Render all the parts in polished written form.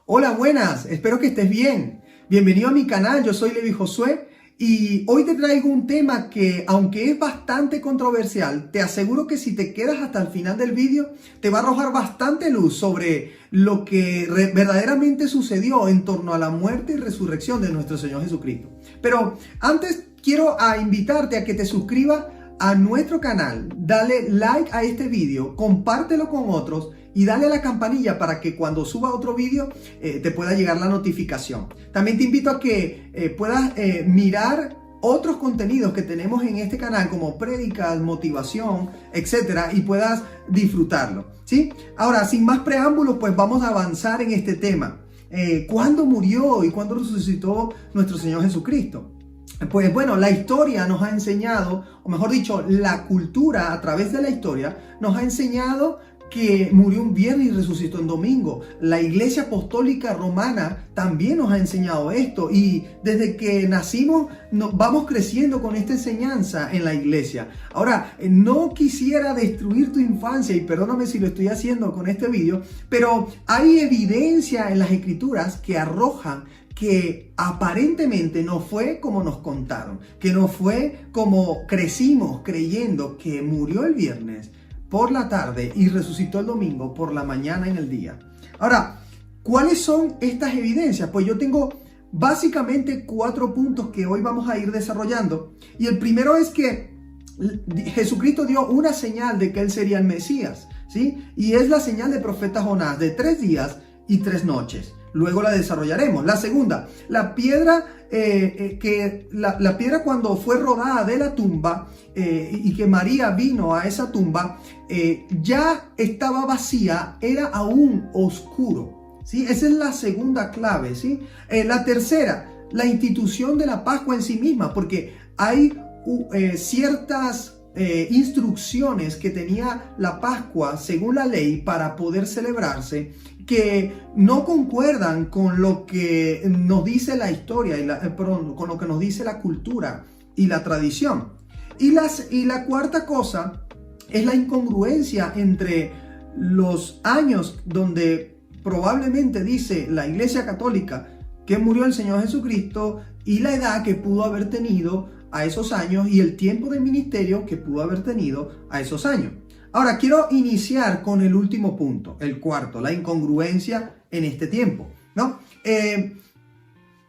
Hola, buenas, espero que estés bien. Bienvenido a mi canal, yo soy Levi Josué y hoy te traigo un tema que, aunque es bastante controversial, te aseguro que si te quedas hasta el final del vídeo, te va a arrojar bastante luz sobre lo que verdaderamente sucedió en torno a la muerte y resurrección de nuestro Señor Jesucristo. Pero antes quiero invitarte a que te suscribas a nuestro canal, dale like a este vídeo, compártelo con otros y dale a la campanilla para que cuando suba otro vídeo te pueda llegar la notificación. También te invito a que puedas mirar otros contenidos que tenemos en este canal como prédicas, motivación, etcétera, y puedas disfrutarlo, ¿sí? Ahora, sin más preámbulos, pues vamos a avanzar en este tema. ¿Cuándo murió y cuándo resucitó nuestro Señor Jesucristo? Pues bueno, la historia nos ha enseñado, o mejor dicho, la cultura a través de la historia nos ha enseñado que murió un viernes y resucitó en domingo. La Iglesia Apostólica Romana también nos ha enseñado esto y desde que nacimos vamos creciendo con esta enseñanza en la iglesia. Ahora, no quisiera destruir tu infancia y perdóname si lo estoy haciendo con este vídeo, pero hay evidencia en las Escrituras que arrojan que aparentemente no fue como nos contaron, que no fue como crecimos creyendo, que murió el viernes por la tarde y resucitó el domingo por la mañana en el día. Ahora, ¿cuáles son estas evidencias? Pues yo tengo básicamente 4 puntos que hoy vamos a ir desarrollando. Y el primero es que Jesucristo dio una señal de que Él sería el Mesías, ¿sí? Y es la señal del profeta Jonás de 3 días y 3 noches. Luego la desarrollaremos. La segunda, la piedra cuando fue rodada de la tumba y que María vino a esa tumba, ya estaba vacía, era aún oscuro, ¿sí? Esa es la segunda clave, ¿sí? La tercera, la institución de la Pascua en sí misma, porque hay ciertas instrucciones que tenía la Pascua según la ley para poder celebrarse que no concuerdan con lo que nos dice la historia con lo que nos dice la cultura y la tradición. Y la cuarta cosa es la incongruencia entre los años donde probablemente dice la Iglesia Católica que murió el Señor Jesucristo y la edad que pudo haber tenido a esos años y el tiempo de ministerio que pudo haber tenido a esos años. Ahora, quiero iniciar con el último punto, el cuarto, la incongruencia en este tiempo, ¿no?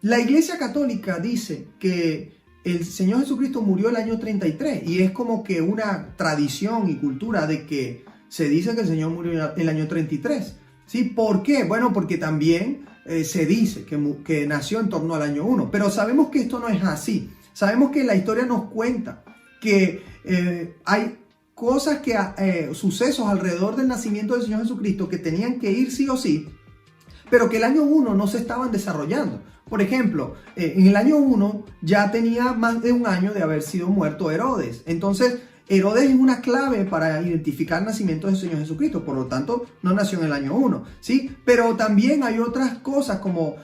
La Iglesia Católica dice que el Señor Jesucristo murió el año 33 y es como que una tradición y cultura de que se dice que el Señor murió el año 33, ¿sí? ¿Por qué? Bueno, porque también se dice que nació en torno al año 1, pero sabemos que esto no es así. Sabemos que la historia nos cuenta que hay cosas sucesos alrededor del nacimiento del Señor Jesucristo que tenían que ir sí o sí, pero que el año 1 no se estaban desarrollando. Por ejemplo, en el año 1 ya tenía más de un año de haber sido muerto Herodes. Entonces, Herodes es una clave para identificar el nacimiento del Señor Jesucristo, por lo tanto, no nació en el año 1, ¿sí? Pero también hay otras cosas como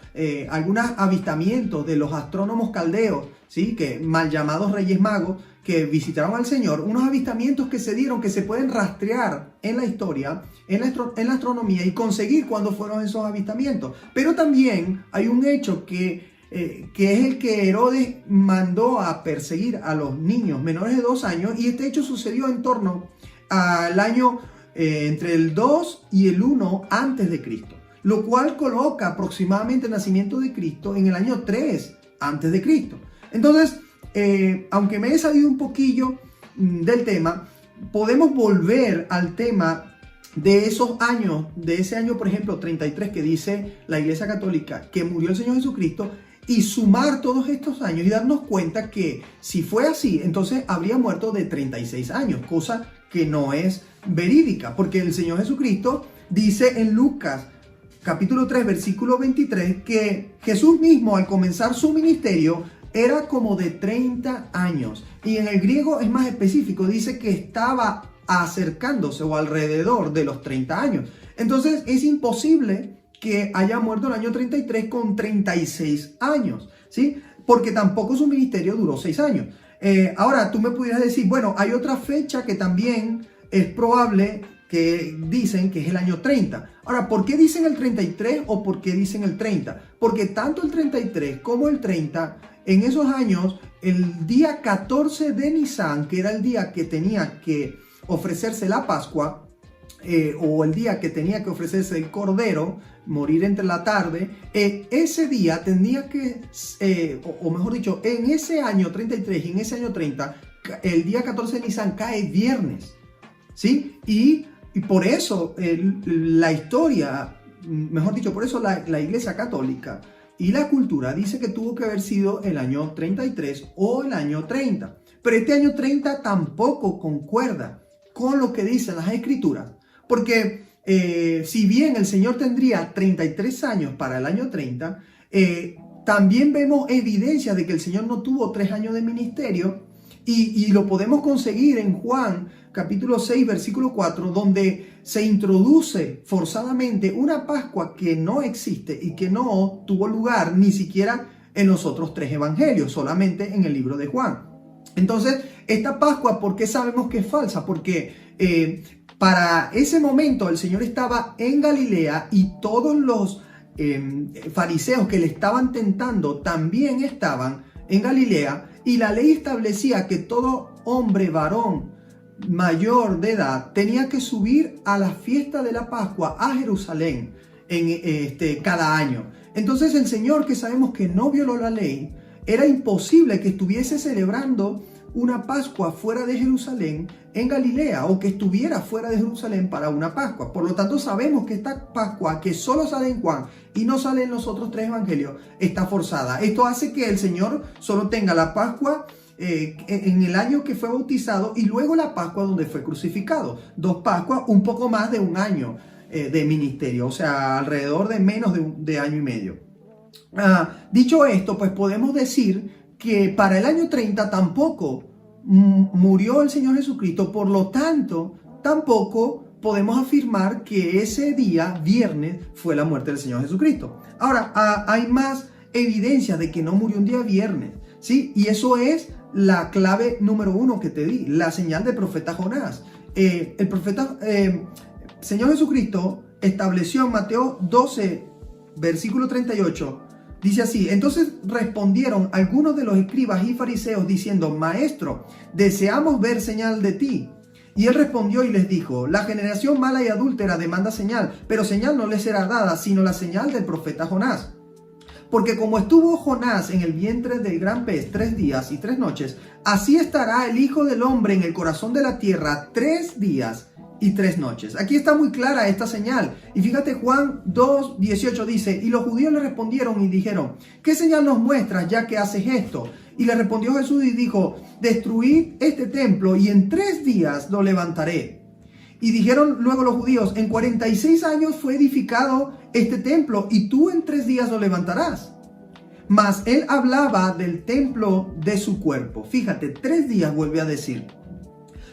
algunos avistamientos de los astrónomos caldeos, ¿sí? Que mal llamados Reyes Magos, que visitaron al Señor, unos avistamientos que se dieron, que se pueden rastrear en la historia, en la astronomía y conseguir cuándo fueron esos avistamientos. Pero también hay un hecho que es el que Herodes mandó a perseguir a los niños menores de 2 años y este hecho sucedió en torno al año entre el 2 y el 1 antes de Cristo, lo cual coloca aproximadamente el nacimiento de Cristo en el año 3 antes de Cristo. Entonces, aunque me he salido un poquillo del tema, podemos volver al tema de esos años, de ese año, por ejemplo, 33 que dice la Iglesia Católica que murió el Señor Jesucristo y sumar todos estos años y darnos cuenta que si fue así, entonces habría muerto de 36 años, cosa que no es verídica, porque el Señor Jesucristo dice en Lucas capítulo 3, versículo 23, que Jesús mismo al comenzar su ministerio era como de 30 años. Y en el griego es más específico, dice que estaba acercándose o alrededor de los 30 años. Entonces es imposible que haya muerto en el año 33 con 36 años, ¿sí? Porque tampoco su ministerio duró 6 años. Ahora, tú me pudieras decir, bueno, hay otra fecha que también es probable que dicen que es el año 30. Ahora, ¿por qué dicen el 33 o por qué dicen el 30? Porque tanto el 33 como el 30, en esos años, el día 14 de Nisan, que era el día que tenía que ofrecerse la Pascua, o el día que tenía que ofrecerse el Cordero, morir entre la tarde, ese día tendría que, o mejor dicho, en ese año 33 y en ese año 30, el día 14 de Nisan cae viernes, ¿sí? Y por eso la historia, mejor dicho, por eso la Iglesia Católica y la cultura dice que tuvo que haber sido el año 33 o el año 30. Pero este año 30 tampoco concuerda con lo que dicen las Escrituras, porque si bien el Señor tendría 33 años para el año 30, también vemos evidencia de que el Señor no tuvo 3 años de ministerio, y lo podemos conseguir en Juan capítulo 6 versículo 4, donde se introduce forzadamente una Pascua que no existe y que no tuvo lugar ni siquiera en los otros 3 evangelios, solamente en el libro de Juan. Entonces, esta Pascua, ¿por qué sabemos que es falsa? Porque para ese momento el Señor estaba en Galilea y todos los fariseos que le estaban tentando también estaban en Galilea, y la ley establecía que todo hombre varón mayor de edad tenía que subir a la fiesta de la Pascua a Jerusalén cada año. Entonces el Señor, que sabemos que no violó la ley, era imposible que estuviese celebrando una Pascua fuera de Jerusalén en Galilea, o que estuviera fuera de Jerusalén para una Pascua. Por lo tanto, sabemos que esta Pascua, que solo sale en Juan y no sale en los otros 3 evangelios, está forzada. Esto hace que el Señor solo tenga la Pascua en el año que fue bautizado y luego la Pascua donde fue crucificado. 2 Pascuas, un poco más de un año de ministerio, o sea, alrededor de menos de año y medio. Dicho esto, pues podemos decir que para el año 30 tampoco murió el Señor Jesucristo, por lo tanto, tampoco podemos afirmar que ese día, viernes, fue la muerte del Señor Jesucristo. Ahora, hay más evidencia de que no murió un día viernes, ¿sí? Y eso es la clave número 1 que te di, la señal del profeta Jonás. El profeta Señor Jesucristo estableció en Mateo 12, versículo 38, dice así: entonces respondieron algunos de los escribas y fariseos diciendo: Maestro, deseamos ver señal de ti. Y él respondió y les dijo: la generación mala y adúltera demanda señal, pero señal no les será dada, sino la señal del profeta Jonás. Porque como estuvo Jonás en el vientre del gran pez 3 días y 3 noches, así estará el Hijo del Hombre en el corazón de la tierra 3 días y 3 noches. Aquí está muy clara esta señal. Y fíjate, Juan 2:18 dice: y los judíos le respondieron y dijeron: ¿qué señal nos muestras ya que haces esto? Y le respondió Jesús y dijo: destruid este templo y en 3 días lo levantaré. Y dijeron luego los judíos: en 46 años fue edificado este templo y tú en 3 días lo levantarás. Mas él hablaba del templo de su cuerpo. Fíjate, 3 días vuelve a decir.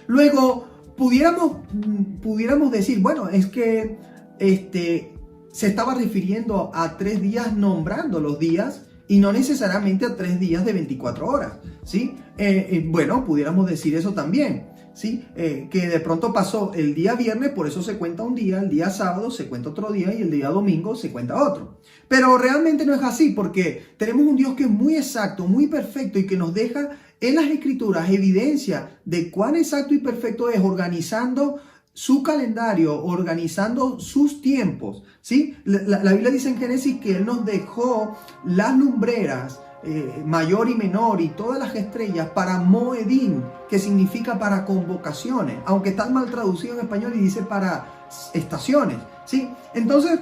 Luego pudiéramos decir, bueno, es que se estaba refiriendo a 3 días nombrando los días y no necesariamente a 3 días de 24 horas, ¿sí? Bueno, pudiéramos decir eso también, ¿sí? Que de pronto pasó el día viernes, por eso se cuenta un día, el día sábado se cuenta otro día y el día domingo se cuenta otro. Pero realmente no es así, porque tenemos un Dios que es muy exacto, muy perfecto y que nos deja en las Escrituras evidencia de cuán exacto y perfecto es, organizando su calendario, organizando sus tiempos, ¿sí? La Biblia dice en Génesis que Él nos dejó las lumbreras, mayor y menor, y todas las estrellas para Moedim, que significa para convocaciones, aunque está mal traducido en español y dice para estaciones, ¿sí? Entonces,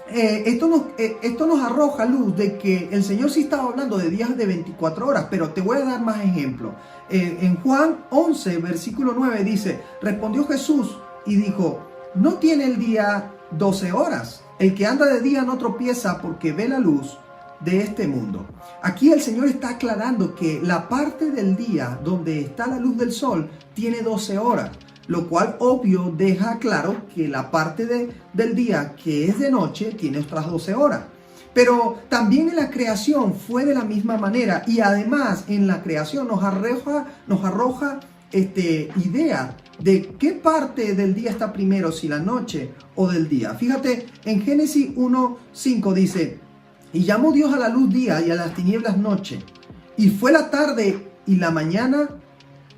esto nos arroja luz de que el Señor sí estaba hablando de días de 24 horas, pero te voy a dar más ejemplos. En Juan 11, versículo 9 dice: respondió Jesús y dijo: ¿no tiene el día 12 horas? El que anda de día no tropieza porque ve la luz de este mundo. Aquí el Señor está aclarando que la parte del día donde está la luz del sol tiene 12 horas. Lo cual obvio deja claro que la parte del día que es de noche tiene otras 12 horas. Pero también en la creación fue de la misma manera, y además en la creación nos arroja idea de qué parte del día está primero, si la noche o del día. Fíjate, en Génesis 1:5 dice, y llamó Dios a la luz día y a las tinieblas noche, y fue la tarde y la mañana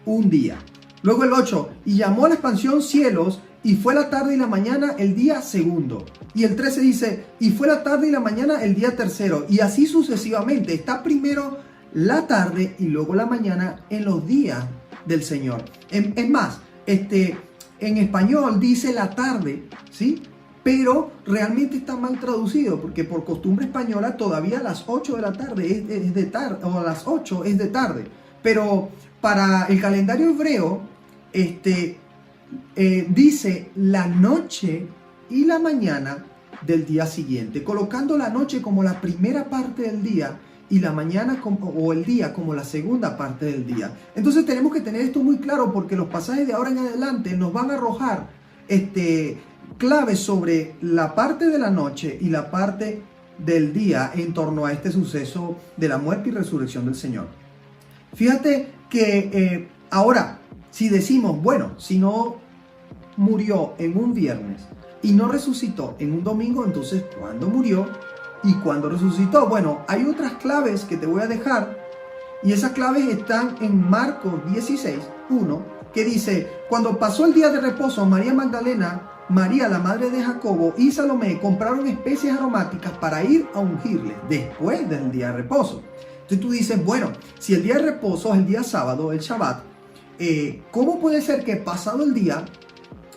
un día. Luego el 8, y llamó a la expansión cielos, y fue la tarde y la mañana el día segundo. Y el 13 dice, y fue la tarde y la mañana el día tercero. Y así sucesivamente. Está primero la tarde y luego la mañana en los días del Señor. Es más, en español dice la tarde, ¿sí? Pero realmente está mal traducido, porque por costumbre española todavía a las 8 de la tarde es de tarde, o a las 8 es de tarde. Pero para el calendario hebreo, dice la noche y la mañana del día siguiente, colocando la noche como la primera parte del día y la mañana o el día como la segunda parte del día. Entonces tenemos que tener esto muy claro, porque los pasajes de ahora en adelante nos van a arrojar claves sobre la parte de la noche y la parte del día en torno a este suceso de la muerte y resurrección del Señor. Fíjate que ahora, si decimos, bueno, si no murió en un viernes y no resucitó en un domingo, entonces ¿cuándo murió y cuándo resucitó? Bueno, hay otras claves que te voy a dejar, y esas claves están en Marcos 16:1, que dice, cuando pasó el día de reposo, María Magdalena, María la madre de Jacobo y Salomé compraron especies aromáticas para ir a ungirle después del día de reposo. Entonces tú dices, bueno, si el día de reposo es el día sábado, el Shabbat, ¿cómo puede ser que pasado el día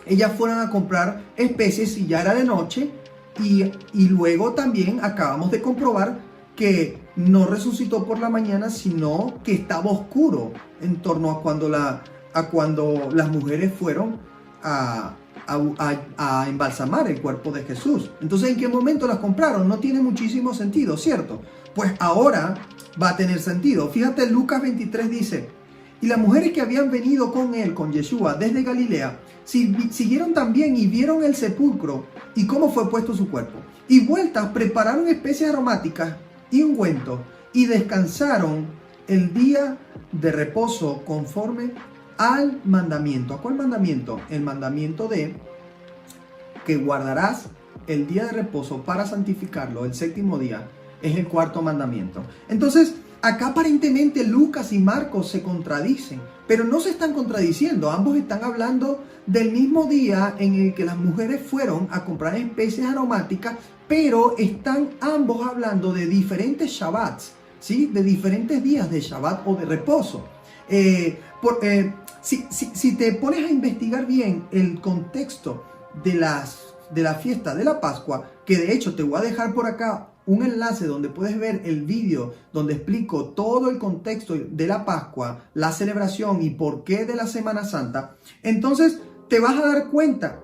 ellas fueran a comprar especies si ya era de noche? Y luego también acabamos de comprobar que no resucitó por la mañana, sino que estaba oscuro en torno a cuando las mujeres fueron a embalsamar el cuerpo de Jesús. Entonces, ¿en qué momento las compraron? No tiene muchísimo sentido, ¿cierto? Pues ahora va a tener sentido. Fíjate, Lucas 23 dice, y las mujeres que habían venido con él, con Yeshua, desde Galilea, siguieron también y vieron el sepulcro y cómo fue puesto su cuerpo. Y vueltas prepararon especies aromáticas y ungüentos y descansaron el día de reposo conforme al mandamiento. ¿A cuál mandamiento? El mandamiento de que guardarás el día de reposo para santificarlo, el séptimo día. Es el cuarto mandamiento. Entonces, acá aparentemente Lucas y Marcos se contradicen, pero no se están contradiciendo. Ambos están hablando del mismo día en el que las mujeres fueron a comprar especies aromáticas, pero están ambos hablando de diferentes Shabbats, ¿sí? De diferentes días de Shabbat o de reposo. Si te pones a investigar bien el contexto de la fiesta de la Pascua, que de hecho te voy a dejar por acá un enlace donde puedes ver el vídeo donde explico todo el contexto de la Pascua, la celebración y por qué de la Semana Santa, entonces te vas a dar cuenta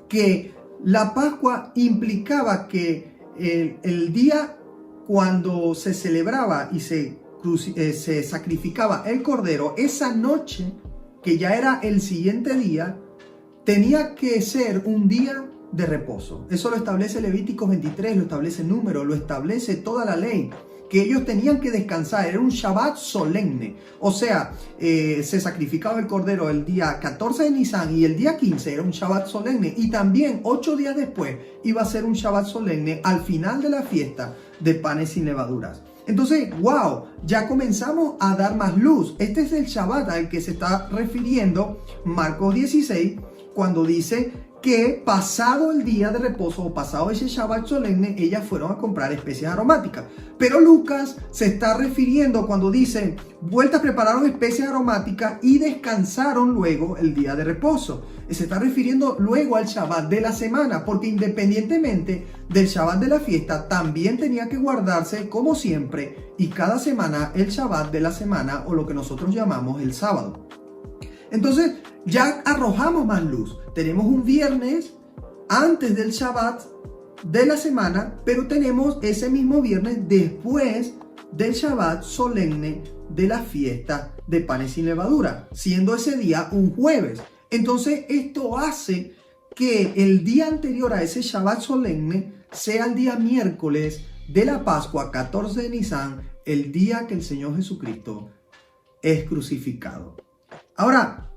que la Pascua implicaba que el día cuando se celebraba y se sacrificaba el cordero, esa noche, que ya era el siguiente día, tenía que ser un día de reposo. Eso lo establece Levíticos 23, lo establece Número, lo establece toda la ley, que ellos tenían que descansar. Era un Shabbat solemne. O sea, se sacrificaba el cordero el día 14 de Nisan y el día 15 era un Shabbat solemne. Y también 8 días después iba a ser un Shabbat solemne al final de la fiesta de panes sin levaduras. Entonces, wow, ya comenzamos a dar más luz. Este es el Shabbat al que se está refiriendo Marcos 16, cuando dice que pasado el día de reposo o pasado ese Shabbat solemne, ellas fueron a comprar especies aromáticas. Pero Lucas se está refiriendo cuando dice, vueltas prepararon especies aromáticas y descansaron luego el día de reposo. Se está refiriendo luego al Shabbat de la semana, porque independientemente del Shabbat de la fiesta, también tenía que guardarse, como siempre, y cada semana, el Shabbat de la semana, o lo que nosotros llamamos el sábado. Entonces, ya arrojamos más luz. Tenemos un viernes antes del Shabbat de la semana, pero tenemos ese mismo viernes después del Shabbat solemne de la fiesta de panes sin levadura, siendo ese día un jueves. Entonces, esto hace que el día anterior a ese Shabbat solemne sea el día miércoles de la Pascua, 14 de Nisan, el día que el Señor Jesucristo es crucificado. Ahora,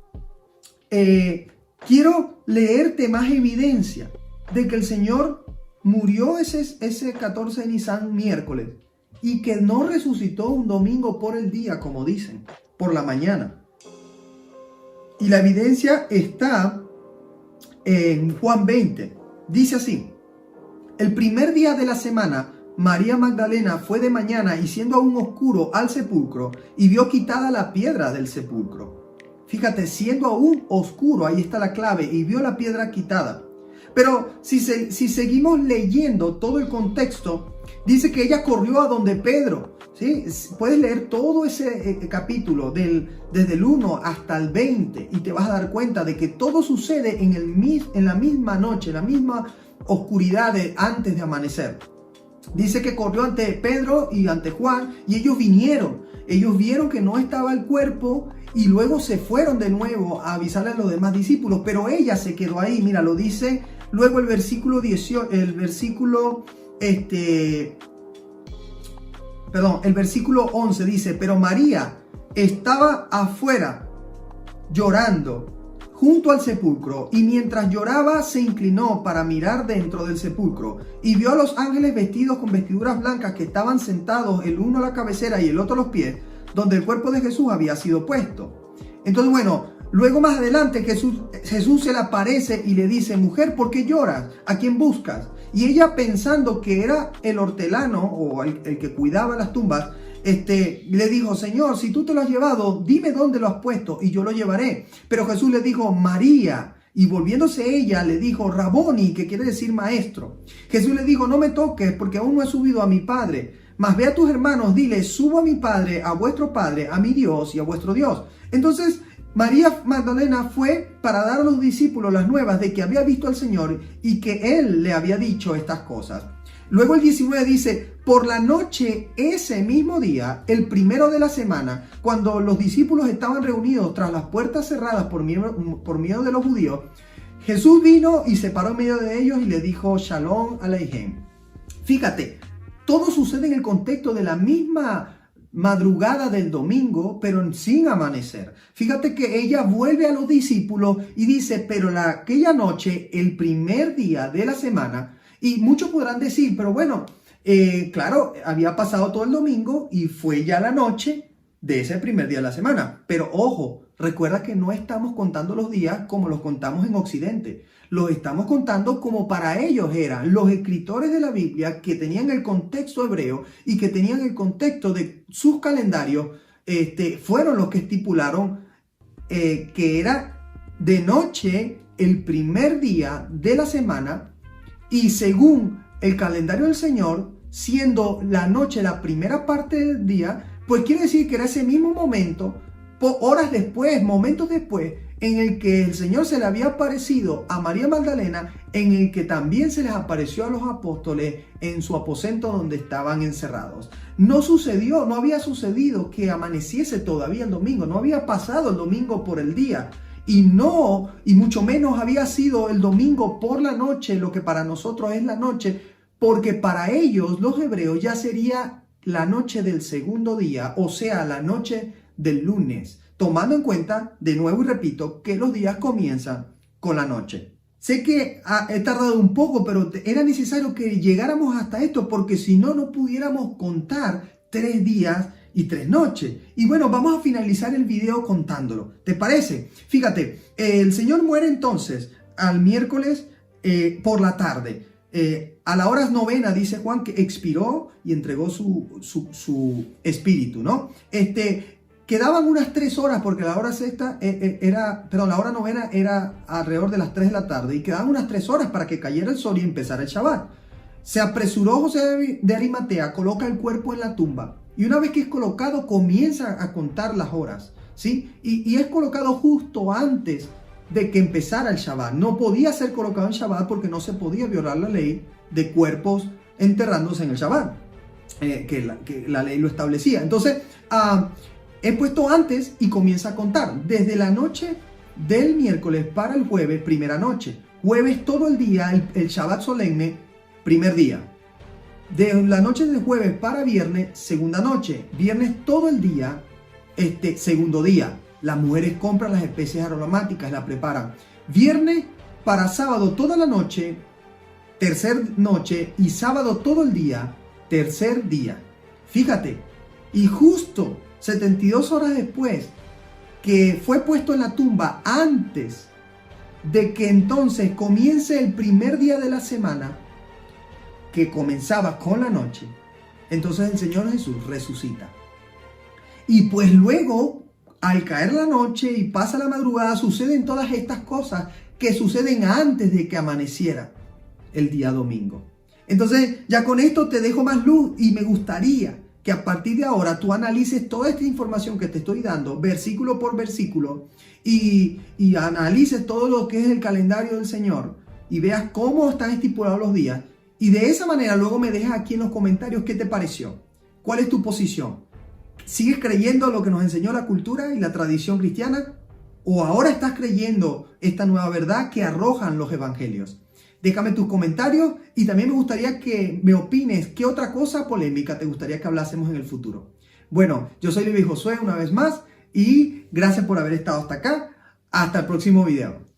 quiero leerte más evidencia de que el Señor murió ese 14 de Nisan miércoles y que no resucitó un domingo por el día, como dicen, por la mañana. Y la evidencia está en Juan 20. Dice así: el primer día de la semana, María Magdalena fue de mañana y siendo aún oscuro al sepulcro y vio quitada la piedra del sepulcro. Fíjate, siendo aún oscuro, ahí está la clave, y vio la piedra quitada. Pero si seguimos leyendo todo el contexto, dice que ella corrió a donde Pedro. ¿Sí? Puedes leer todo ese capítulo desde el 1 hasta el 20 y te vas a dar cuenta de que todo sucede en la misma noche, en la misma oscuridad antes de amanecer. Dice que corrió ante Pedro y ante Juan y ellos vinieron. Ellos vieron que no estaba el cuerpo y luego se fueron de nuevo a avisarle a los demás discípulos, pero ella se quedó ahí. Mira, lo dice luego el versículo 18, el versículo 11 dice: pero María estaba afuera llorando junto al sepulcro, y mientras lloraba se inclinó para mirar dentro del sepulcro y vio a los ángeles vestidos con vestiduras blancas que estaban sentados, el uno a la cabecera y el otro a los pies, donde el cuerpo de Jesús había sido puesto. Entonces, bueno, luego más adelante Jesús se le aparece y le dice: mujer, ¿por qué lloras? ¿A quién buscas? Y ella, pensando que era el hortelano o el que cuidaba las tumbas, le dijo: Señor, si tú te lo has llevado, dime dónde lo has puesto y yo lo llevaré. Pero Jesús le dijo: María. Y volviéndose ella, le dijo: Raboni, que quiere decir maestro. Jesús le dijo: no me toques, porque aún no he subido a mi Padre. Mas ve a tus hermanos, dile: subo a mi Padre, a vuestro Padre, a mi Dios y a vuestro Dios. Entonces, María Magdalena fue para dar a los discípulos las nuevas de que había visto al Señor y que Él le había dicho estas cosas. Luego el 19 dice: por la noche ese mismo día, el primero de la semana, cuando los discípulos estaban reunidos tras las puertas cerradas por miedo de los judíos, Jesús vino y se paró en medio de ellos y le dijo: Shalom Aleichem. Fíjate, todo sucede en el contexto de la misma madrugada del domingo, pero sin amanecer. Fíjate que ella vuelve a los discípulos y dice: pero aquella noche, el primer día de la semana. Y muchos podrán decir: pero bueno, claro, había pasado todo el domingo y fue ya la noche de ese primer día de la semana. Pero ojo, recuerda que no estamos contando los días como los contamos en Occidente. Los estamos contando como para ellos eran los escritores de la Biblia, que tenían el contexto hebreo y que tenían el contexto de sus calendarios. Fueron los que estipularon que era de noche el primer día de la semana. Y según el calendario del Señor, siendo la noche la primera parte del día, pues quiere decir que era ese mismo momento, horas después, momentos después, en el que el Señor se le había aparecido a María Magdalena, en el que también se les apareció a los apóstoles en su aposento donde estaban encerrados. No había sucedido que amaneciese todavía el domingo, no había pasado el domingo por el día. Y mucho menos había sido el domingo por la noche, lo que para nosotros es la noche, porque para ellos, los hebreos, ya sería la noche del segundo día, o sea, la noche del lunes, tomando en cuenta, de nuevo y repito, que los días comienzan con la noche. Sé que he tardado un poco, pero era necesario que llegáramos hasta esto, porque si no, no pudiéramos contar 3 días y 3 noches. Y bueno, vamos a finalizar el video contándolo. ¿Te parece? Fíjate, el Señor muere entonces al miércoles por la tarde. A la hora novena, dice Juan, que expiró y entregó su espíritu, ¿no? Quedaban unas 3 horas, porque la hora la hora novena era alrededor de las 3 de la tarde, y quedaban unas 3 horas para que cayera el sol y empezara el Shabbat. Se apresuró José de Arimatea, coloca el cuerpo en la tumba, y una vez que es colocado, comienza a contar las horas, ¿sí? Y es colocado justo antes de que empezara el Shabbat. No podía ser colocado en Shabbat porque no se podía violar la ley de cuerpos enterrándose en el Shabbat, que la ley lo establecía. Entonces, he puesto antes y comienza a contar desde la noche del miércoles para el jueves, primera noche. Jueves todo el día, el Shabbat solemne, primer día. De la noche del jueves para viernes, segunda noche. Viernes todo el día, segundo día. Las mujeres compran las especias aromáticas, las preparan. Viernes para sábado toda la noche, tercer noche, y sábado todo el día, tercer día. Fíjate, y justo 72 horas después que fue puesto en la tumba, antes de que entonces comience el primer día de la semana, que comenzaba con la noche, entonces el Señor Jesús resucita. Y pues luego, al caer la noche y pasa la madrugada, suceden todas estas cosas que suceden antes de que amaneciera el día domingo. Entonces, ya con esto te dejo más luz y me gustaría que a partir de ahora tú analices toda esta información que te estoy dando, versículo por versículo, y analices todo lo que es el calendario del Señor y veas cómo están estipulados los días. Y de esa manera luego me dejas aquí en los comentarios qué te pareció. ¿Cuál es tu posición? ¿Sigues creyendo lo que nos enseñó la cultura y la tradición cristiana? ¿O ahora estás creyendo esta nueva verdad que arrojan los evangelios? Déjame tus comentarios y también me gustaría que me opines qué otra cosa polémica te gustaría que hablásemos en el futuro. Bueno, yo soy Levi Josué una vez más y gracias por haber estado hasta acá. Hasta el próximo video.